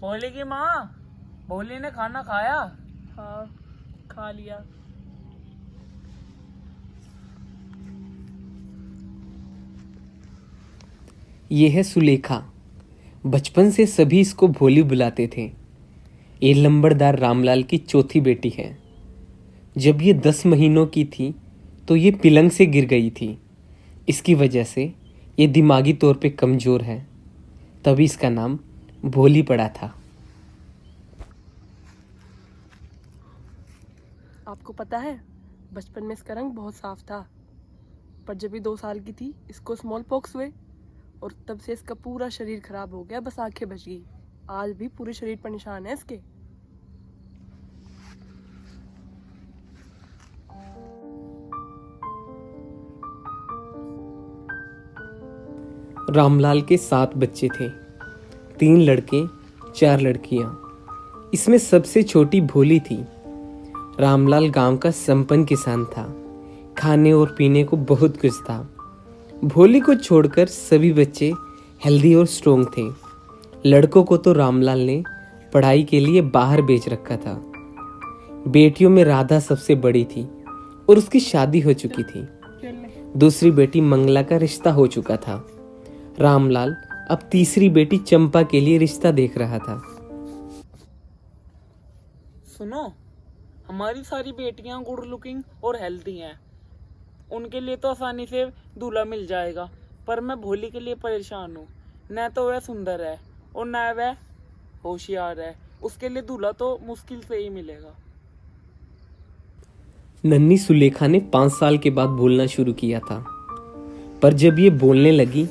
भोली की माँ, भोली ने खाना खाया? हाँ, खा लिया। ये है सुलेखा। बचपन से सभी इसको भोली बुलाते थे। ये लंबड़दार रामलाल की चौथी बेटी है। जब ये 10 महीनों की थी तो ये पिलंग से गिर गई थी। इसकी वजह से ये दिमागी तौर पे कमज़ोर है, तभी इसका नाम भोली पड़ा था। आपको पता है, बचपन में इसका रंग बहुत साफ था, पर जब ये 2 साल की थी इसको स्मॉल पॉक्स हुए और तब से इसका पूरा शरीर खराब हो गया, बस आंखें बच गई। आज भी पूरे शरीर पर निशान है इसके। रामलाल के 7 बच्चे थे, 3 लड़के 4 लड़कियां। इसमें सबसे छोटी भोली थी। रामलाल गांव का संपन्न किसान था। खाने और पीने को बहुत कुछ था। भोली को छोड़कर सभी बच्चे हेल्दी और स्ट्रोंग थे। लड़कों को तो रामलाल ने पढ़ाई के लिए बाहर भेज रखा था। बेटियों में राधा सबसे बड़ी थी और उसकी शादी हो चुकी थी। दूसरी बेटी मंगला का रिश्ता हो चुका था। रामलाल अब तीसरी बेटी चंपा के लिए रिश्ता देख रहा था। सुनो, हमारी सारी बेटियां गुड लुकिंग और हेल्दी हैं। उनके लिए तो आसानी से दूल्हा मिल जाएगा, पर मैं भोली के लिए परेशान हूँ। न तो वह सुंदर है और न वह होशियार है। उसके लिए दूल्हा तो मुश्किल से ही मिलेगा। नन्ही सुलेखा ने 5 साल के बाद बोलना शुरू किया था, पर जब ये बोलने लगी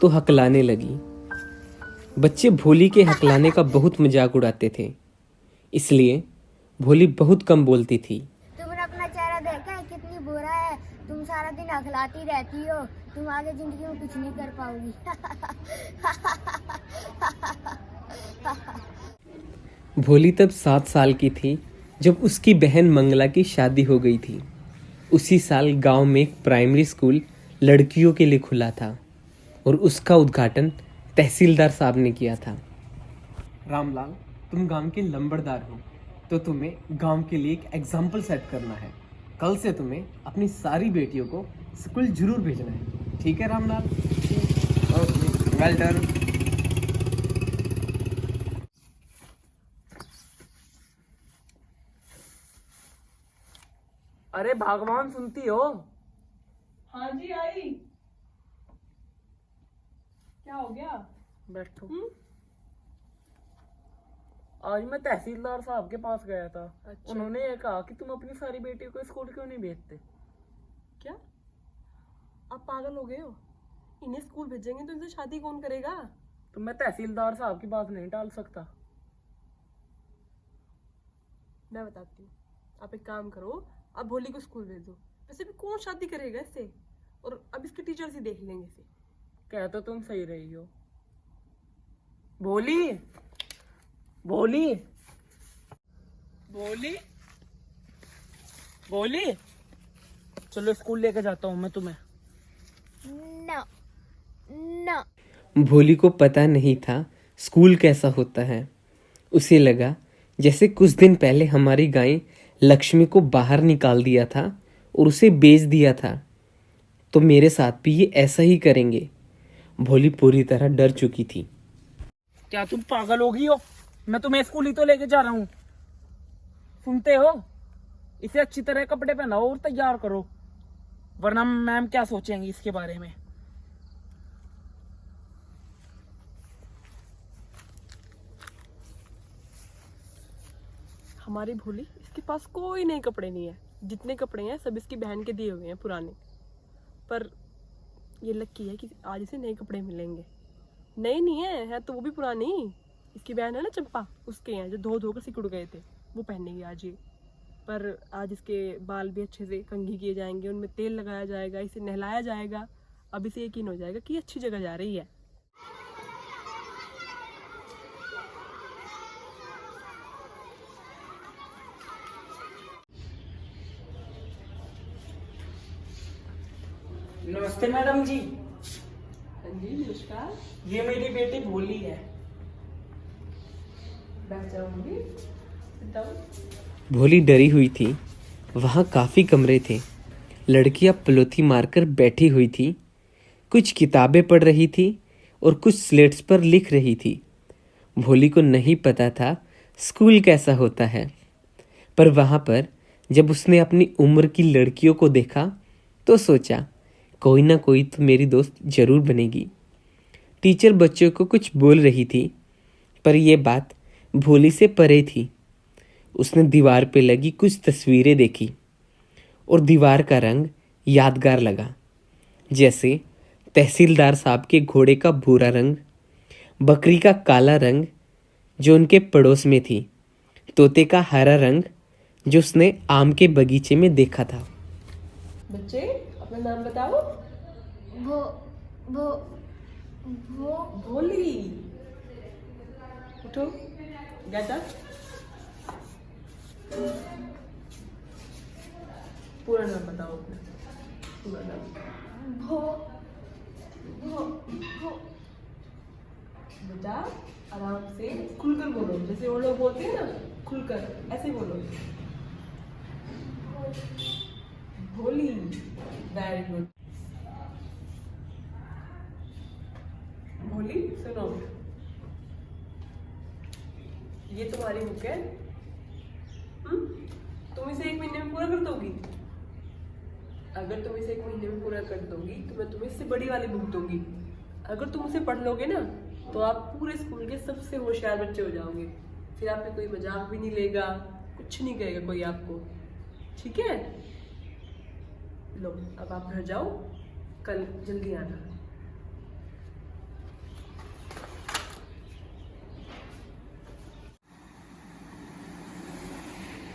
तो हकलाने लगी। बच्चे भोली के हकलाने का बहुत मजाक उड़ाते थे, इसलिए भोली बहुत कम बोलती थी। तुमने अपना चेहरा देखा है कितनी बुरा है। तुम सारा दिन हकलाती रहती हो। तुम आगे जिंदगी में कुछ नहीं कर पाओगी। भोली तब 7 साल की थी जब उसकी बहन मंगला की शादी हो गई थी। उसी साल गांव में एक प्राइमरी स्कूल लड़कियों के लिए खुला था और उसका उद्घाटन तहसीलदार साहब ने किया था। रामलाल, तुम गांव के लंबड़दार हो, तो तुम्हें गांव के लिए एक एग्जाम्पल सेट करना है। कल से तुम्हें अपनी सारी बेटियों को स्कूल जरूर भेजना है, ठीक है रामलाल? Okay, well done. अरे भगवान, सुनती हो? हाँ जी, आई। क्या हो गया? बैठो। आज मैं तहसीलदार साहब के पास गया था। अच्छा। उन्होंने ये कहा कि तुम अपनी सारी बेटियों को स्कूल क्यों नहीं भेजते। क्या आप पागल हो गए हो? इन्हें स्कूल भेजेंगे तो इनसे शादी कौन करेगा? तो मैं तहसीलदार साहब की बात नहीं टाल सकता। मैं बताती हूँ, आप एक काम करो, आप भोली को स्कूल भेज दो। वैसे भी कौन शादी करेगा इससे, और अब इसके टीचर्स ही देख लेंगे इसे। कह तो तुम सही रही हो। भोली, भोली, भोली, भोली, चलो स्कूल लेके जाता हूँ मैं तुम्हें। No no. भोली को पता नहीं था स्कूल कैसा होता है। उसे लगा जैसे कुछ दिन पहले हमारी गाय लक्ष्मी को बाहर निकाल दिया था और उसे बेच दिया था, तो मेरे साथ भी ये ऐसा ही करेंगे। भोली पूरी तरह डर चुकी थी। क्या तुम पागल हो गई हो? मैं तुम्हें स्कूल ही तो लेके जा रहा हूँ। सुनते हो? इसे अच्छी तरह कपड़े पहनाओ और तैयार करो, वरना मैम क्या सोचेंगी इसके बारे में। हमारी भोली, इसके पास कोई नए कपड़े नहीं है। जितने कपड़े हैं सब इसकी बहन के दिए हुए हैं पुराने। पर ये लकी है कि आज इसे नए कपड़े मिलेंगे। नए नहीं है तो वो भी पुराने ही। इसकी बहन है ना चंपा, उसके हैं जो धो धो कर सिकुड़ गए थे, वो पहनेगी आज ये। पर आज इसके बाल भी अच्छे से कंघी किए जाएंगे, उनमें तेल लगाया जाएगा, इसे नहलाया जाएगा। अब इसे यकीन हो जाएगा कि ये अच्छी जगह जा रही है। नमस्ते मैडम जी। हाँ जी, नमस्कार। ये मेरी बेटी भोली है। बैठ जाओ भोली, sit down। भोली डरी हुई थी। वहाँ काफ़ी कमरे थे। लड़कियाँ पलोथी मारकर बैठी हुई थी। कुछ किताबें पढ़ रही थी और कुछ स्लेट्स पर लिख रही थी। भोली को नहीं पता था स्कूल कैसा होता है, पर वहाँ पर जब उसने अपनी उम्र की लड़कियों को देखा तो सोचा कोई ना कोई तो मेरी दोस्त जरूर बनेगी। टीचर बच्चों को कुछ बोल रही थी, पर यह बात भोली से परे थी। उसने दीवार पे लगी कुछ तस्वीरें देखी और दीवार का रंग यादगार लगा, जैसे तहसीलदार साहब के घोड़े का भूरा रंग, बकरी का काला रंग जो उनके पड़ोस में थी, तोते का हरा रंग जो उसने आम के बगीचे में देखा था। बच्चे अपना नाम बताओ। भो भो भो भोली, उठो, गेट अप। पूरा नाम बताओ अपना, पूरा नाम। भो भो भो बेटा आराम से खुलकर बोलो, जैसे वो लोग बोलते हैं ना, खुलकर ऐसे बोलो। भोली, वेरी गुड। भोली सुनो, ये तुम्हारी बुक है। तुम इसे 1 महीने में पूरा कर दोगी? अगर तुम इसे 1 महीने में पूरा कर दोगी तो मैं तुम्हें इससे बड़ी वाली बुक दूंगी। अगर तुम उसे पढ़ लोगे ना तो आप पूरे स्कूल के सबसे होशियार बच्चे हो जाओगे। फिर आप पे कोई मजाक भी नहीं लेगा, कुछ नहीं कहेगा कोई आपको, ठीक है? लो अब आप घर जाओ, कल जल्दी आना।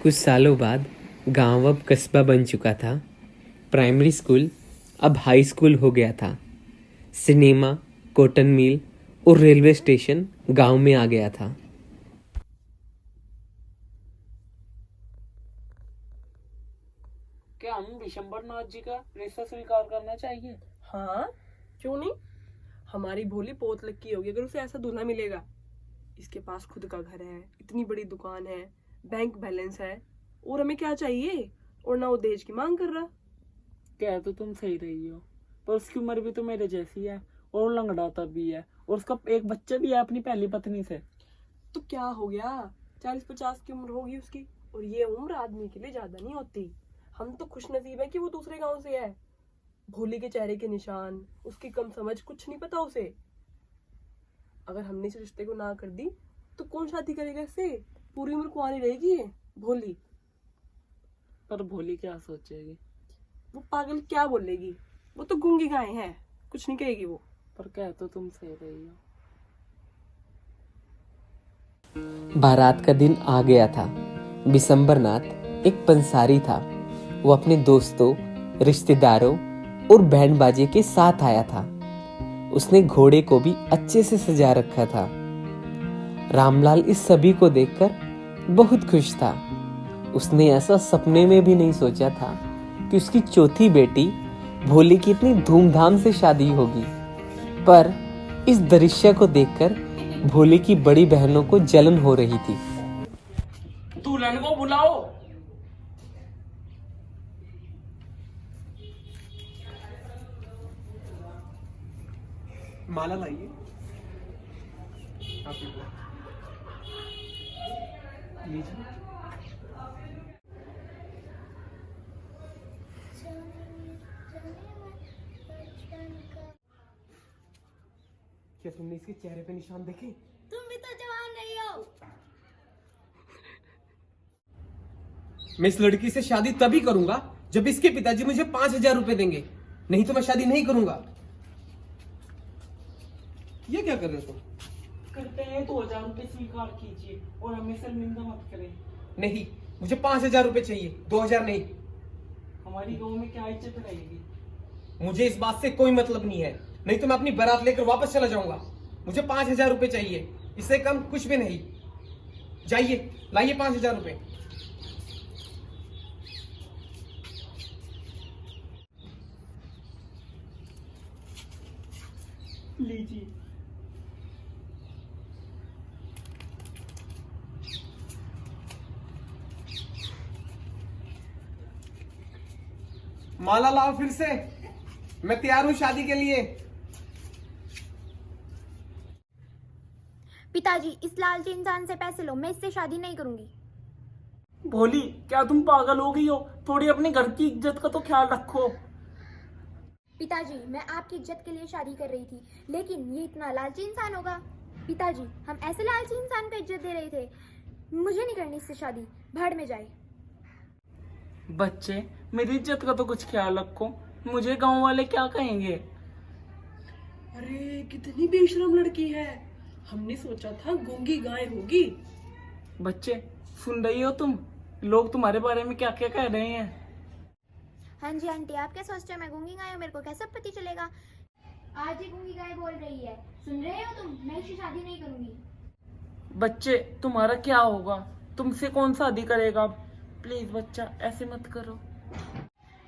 कुछ सालों बाद गांव अब कस्बा बन चुका था। प्राइमरी स्कूल अब हाई स्कूल हो गया था। सिनेमा, कॉटन मिल और रेलवे स्टेशन गांव में आ गया था। क्या हम विशंबर नाथ जी का रिश्ता स्वीकार करना चाहिए? हाँ, क्यों नहीं? हमारी भोली बहुत लकी होगी अगर उसे ऐसा दूल्हा मिलेगा। इसके पास खुद का घर है, इतनी बड़ी दुकान है, बैंक बैलेंस है, और हमें क्या चाहिए? और ना वो दहेज की मांग कर रहा। कह तो तुम सही रही हो, पर उसकी उम्र भी तो मेरे जैसी है और लंगड़ाता भी है, और उसका एक बच्चा भी है अपनी पहली पत्नी से। तो क्या हो गया, 40-50 की उम्र होगी उसकी, और ये उम्र आदमी के लिए ज्यादा नहीं होती। हम तो खुश नसीब है कि वो दूसरे गांव से है। भोली के चेहरे के निशान, उसकी कम समझ, कुछ नहीं पता उसे। अगर हमने इस रिश्ते को ना कर दी तो कौन शादी करेगा इससे? पूरी उम्र कुंवारी रहेगी ये भोली। पर भोली क्या सोचेगी? वो पागल क्या बोलेगी? वो तो गूंगी गाय है, कुछ नहीं कहेगी वो। पर कह तो तुम सही रही हो। बारात का दिन आ गया था। बिशंबर नाथ एक पंसारी था। वो अपने दोस्तों, रिश्तेदारों और बैंड बाजे के साथ आया था। उसने घोड़े को भी अच्छे से सजा रखा था। रामलाल इस सभी को देखकर बहुत खुश था। उसने ऐसा सपने में भी नहीं सोचा था कि उसकी चौथी बेटी भोली की इतनी धूमधाम से शादी होगी। पर इस दृश्य को देखकर भोली की बड़ी बहनों को जलन हो रही थी। दुल्हन को बुलाओ। माला लाइए। आप लीजिए। क्या तुमने इसके चेहरे पे निशान देखे? तुम भी तो जवान नहीं हो। मैं इस लड़की से शादी तभी करूंगा जब इसके पिताजी मुझे 5,000 रुपए देंगे, नहीं तो मैं शादी नहीं करूंगा। ये क्या कर रहे हो तुम? करते हैं 2,000 रुपए स्वीकार कीजिए और हमें शर्मिंदा मत करें। नहीं, मुझे 5,000 रुपए चाहिए, 2,000 नहीं। हमारी गांव में क्या इज्जत रहेगी? मुझे इस बात से कोई मतलब नहीं है, नहीं तो मैं अपनी बारात लेकर वापस चला जाऊंगा। मुझे 5,000 रुपए चाहिए, इससे कम कुछ भी नहीं। जाइए, लाइए 5,000 रुपए। लीजिए। माला लाओ फिर से, मैं तैयार हूँ शादी के लिए। पिताजी, इस लालची इंसान से पैसे लो, मैं इससे शादी नहीं करूंगी। भोली, क्या तुम पागल हो गई हो? थोड़ी अपने घर की इज्जत का तो ख्याल रखो। पिताजी, मैं आपकी इज्जत के लिए शादी कर रही थी, लेकिन ये इतना लालची इंसान होगा? पिताजी, हम ऐसे लालची इंसान को इज्जत दे रहे थे। मुझे नहीं करनी इससे शादी, भाड़ में जाए। बच्चे, मेरी इज्जत का तो कुछ ख्याल रखो, मुझे गांव वाले क्या कहेंगे? अरे कितनी बेशरम लड़की है, हमने सोचा था गूंगी गाय होगी। बच्चे, सुन रही हो तुम? लोग तुम्हारे बारे में क्या क्या कह रहे हैं। हाँ जी आंटी, आप क्या सोचते हो मैं गूंगी गाय हूँ? मेरे को कैसे पता चलेगा? आज ही गूंगी गाय बोल रही है, सुन रहे हो तुम? मैं इससे शादी नहीं करूंगी। बच्चे, तुम्हारा क्या होगा? तुमसे कौन शादी करेगा? प्लीज बच्चा, ऐसे मत करो।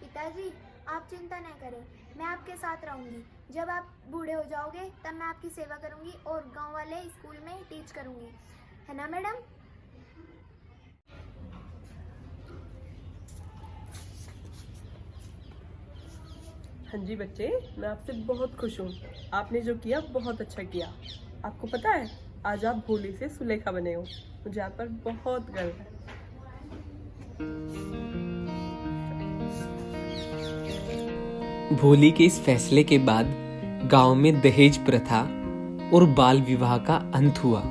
पिताजी, आप चिंता न करें, मैं आपके साथ रहूंगी। जब आप बूढ़े हो जाओगे तब मैं आपकी सेवा करूंगी और गांव वाले स्कूल में टीच करूंगी, है ना मैडम? हाँ जी बच्चे, मैं आपसे बहुत खुश हूँ। आपने जो किया बहुत अच्छा किया। आपको पता है, आज आप भोली से सुलेखा बने हो। मुझे आप पर बहुत गर्व है। भोली के इस फैसले के बाद गांव में दहेज प्रथा और बाल विवाह का अंत हुआ।